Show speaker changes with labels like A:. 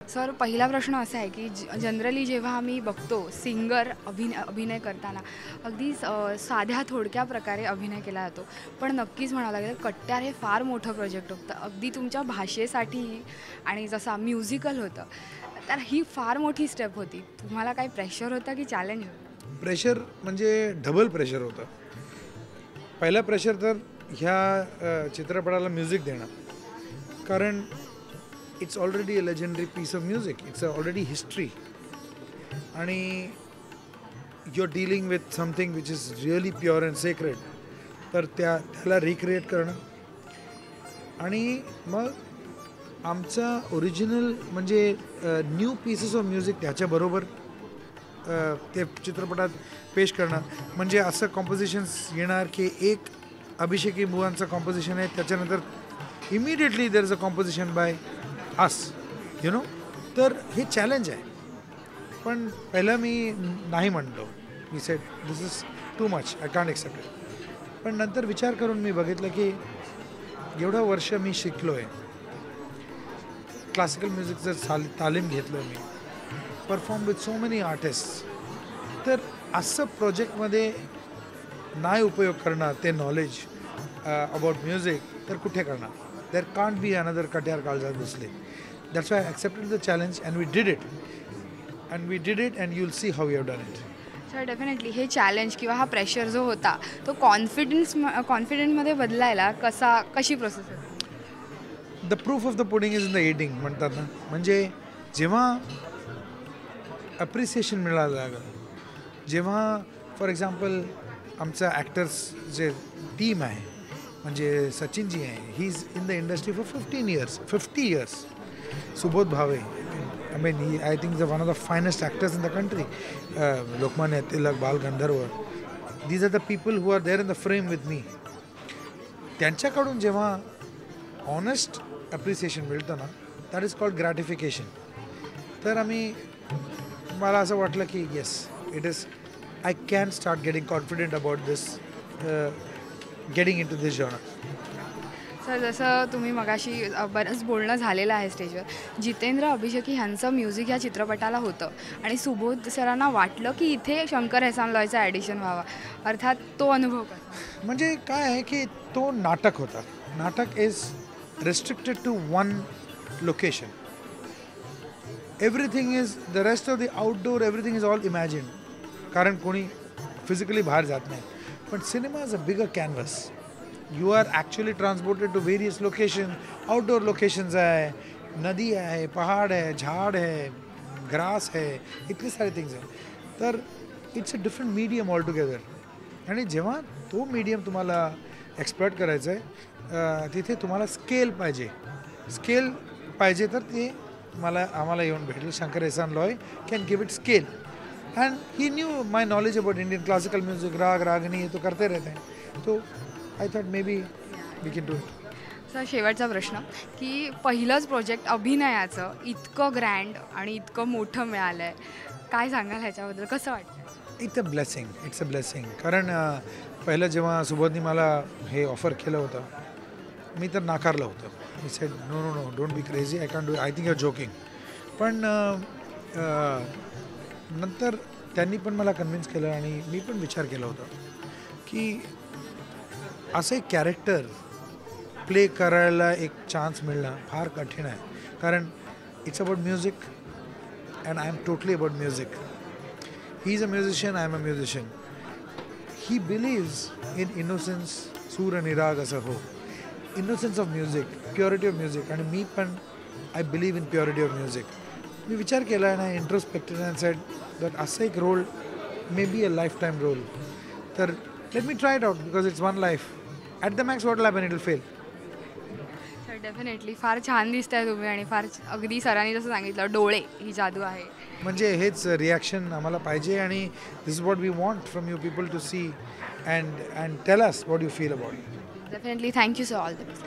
A: Sir पहिला प्रश्न असा आहे की जनरली जेव्हा आम्ही बघतो सिंगर अभिनय करताना अगदी साध्या थोडक्या प्रकारे अभिनय केला जातो, पण नक्कीच म्हणावं लागेल कट्यार हे फार मोठं प्रोजेक्ट होतं अगदी तुमच्या भाषेसाठी. आणि जसं म्युझिकल होतं तर ही फार मोठी स्टेप होती. तुम्हाला काही प्रेशर होतं की चॅलेंज होतं?
B: प्रेशर म्हणजे डबल प्रेशर होतं. पहिला प्रेशर तर ह्या चित्रपटाला म्युझिक देणं, कारण it's already a legendary piece of music, it's already history, आणि you are dealing with something which is really pure and sacred. तर त्याला रिक्रिएट करणं आणि मग आमचा ओरिजिनल म्हणजे न्यू पीसेस ऑफ म्युझिक त्याच्याबरोबर ते चित्रपटात पेश करणं. म्हणजे असं कॉम्पोजिशन्स येणार की एक अभिषेकी बुवांचं कॉम्पोजिशन आहे, त्याच्यानंतर immediately there is a composition by us, you know. तर हे चॅलेंज आहे. पण पहिलं मी नाही म्हणलो, मी said this is too much, I can't accept it. पण नंतर विचार करून मी बघितलं की एवढं वर्ष मी शिकलो आहे, क्लासिकल म्युझिकचं तालीम घेतलं मी, perform with so many artist. तर असं प्रोजेक्टमध्ये नाही उपयोग करणार ते नॉलेज अबाउट म्युझिक तर कुठे करणार. देर can't be another Katyar Kaljat बसले. That's why I accepted the challenge and we did it and you will see how you have done it.
A: Sir definitely हे चॅलेंज किंवा हा प्रेशर जो होता तो कॉन्फिडंटमध्ये बदलायला कशी प्रोसेस होती?
B: The proof of the pudding is in the eating म्हणतात ना. म्हणजे जेव्हा अप्रिसिएशन मिळायला लागलं, जेव्हा फॉर एक्झाम्पल आमचा ॲक्टर्स जे टीम आहे, म्हणजे सचिनजी आहे, he is in the industry for 50 years. Subodh Bhave, I mean, I think he's one of the finest actors in the country. Lokmanya Tilak, Bal Gandharva. These are the people who are there in the frame with me. त्यांच्याकडून जेव्हा honest appreciation मिळतं ना, that is called gratification. तर मला असं वाटलं की yes, it is, I can start getting confident about this, getting into this genre.
A: Sir जसं तुम्ही मगाशी बरंच बोलणं झालेलं आहे स्टेजवर, जितेंद्र अभिषेकी ह्यांचं म्युझिक ह्या चित्रपटाला होतं आणि सुबोध सरांना वाटलं की इथे शंकर एहसान लॉयचं ॲडिशन व्हावं, अर्थात तो अनुभव कसा?
B: म्हणजे काय आहे की तो नाटक होता. नाटक is restricted to one location. Everything is, the rest of the outdoor, everything is all imagined. कारण कोणी physically बाहर जात नाही. But cinema is a bigger canvas. You are actually transported to various locations. Outdoor locations है, नदी है, पहाड़ है, झाड़ है, grass है, इतने सारे things हैं. तर it's a different medium altogether. आणि जेव्हा तो medium तुम्हाला एक्सप्लॉइट करायचं आहे, तिथे तुम्हाला स्केल पाहिजे तर ते आम्हाला येऊन भेटेल. Shankar Ehsaan Loy can give it scale, and he knew my knowledge about Indian classical music, raga ragini, ये तो करते रहते हैं. तो I thought maybe we can do it.
A: Sir शेवटचा प्रश्न की पहिलंच प्रोजेक्ट अभिनयाचं इतकं ग्रँड आणि इतकं मोठं मिळालं आहे, काय सांगाल ह्याच्याबद्दल, कसं वाटतं?
B: It's a blessing. कारण पहिलं जेव्हा सुबोधनी मला हे ऑफर केलं होतं, मी तर नाकारलं होतं. मी said no, don't be crazy, I can do, I think you are joking. पण नंतर त्यांनी पण मला कन्व्हिन्स केलं आणि मी पण विचार केला होता की असं एक कॅरेक्टर प्ले करायला एक चान्स मिळणं फार कठीण आहे. कारण it's about music and I am totally about music. He is a musician, I am a musician. He believes in innocence, सूर आणि राग असं हो, innocence of music, purity of music. आणि मी पण I believe in purity of music. मी विचार केला आहे ना, इंट्रोस्पेक्टेड अँड सेड दॅट असं एक role may be a life time role. तर let me try it out because it's one life. At the max what will happen, it will fail.
A: Sir definitely फार छान दिसताय तुम्ही आणि फार अगदी सरांनी जसं सांगितलं डोळे ही जादू आहे.
B: म्हणजे हेच रिॲक्शन आम्हाला पाहिजे आणि this is what we want from you people to see and tell us what you feel about.
A: Definitely thank you sir, all the best.